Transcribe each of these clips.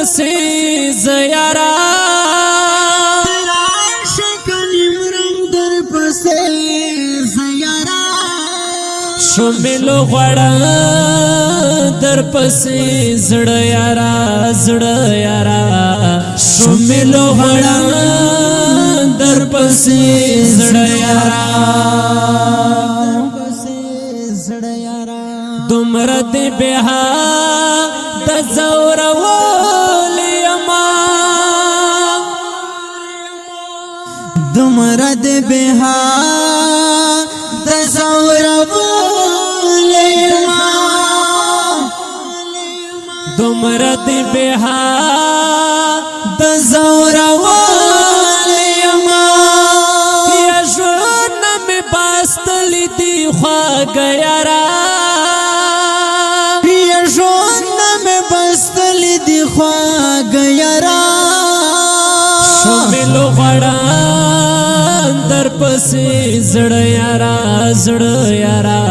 پسې زیارا شملو غړا در پسې زړه یارا زړه یارا شملو غړا در پسې زړه یارا دومره دې بها د زور وليما دومره دې بها د زور دومره دې بها د زور وليما یا ژوند مې باستلې دي خواږه یارا یا ژوند مې باستلې دي خواږه یارا شملو غړا در پسې زړه یارا زړه یارا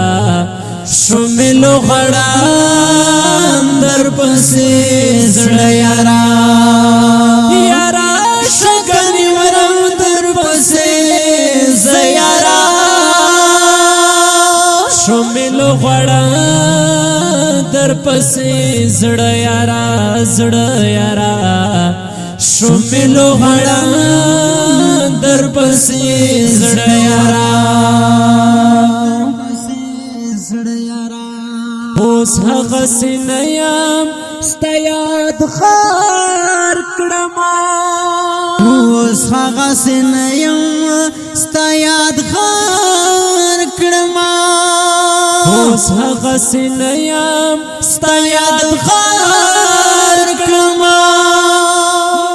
شملو غړا در پسې زړه یارا یارا شګنی ورم در پسې زیارا شملو غړا در پسې زړه یارا زړه یارا شملو غړا در پسې زړه یارا اوس هغه سینیم ستا یاد خار کړما اوس هغه سینیم ستا یاد خار کړما اوس هغه سینیم ستا یاد خار کړما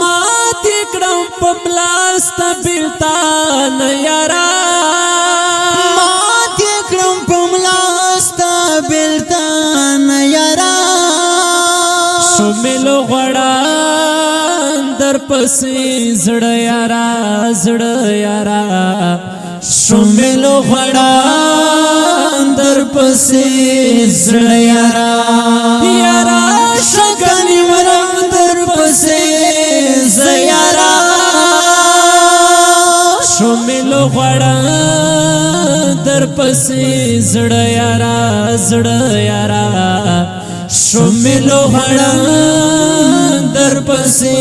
ما دې کړم په ملاستا بیلتان یارا شملو غړا در پسې زړه یارا زړه یارا شملو غړا در پسې زړه یارا یارا شګنی ورم در پسې زیارا شملو غړا در پسې زړه یارا زړه یارا شملو غړا در پسې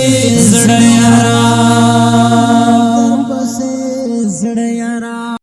زړه یارا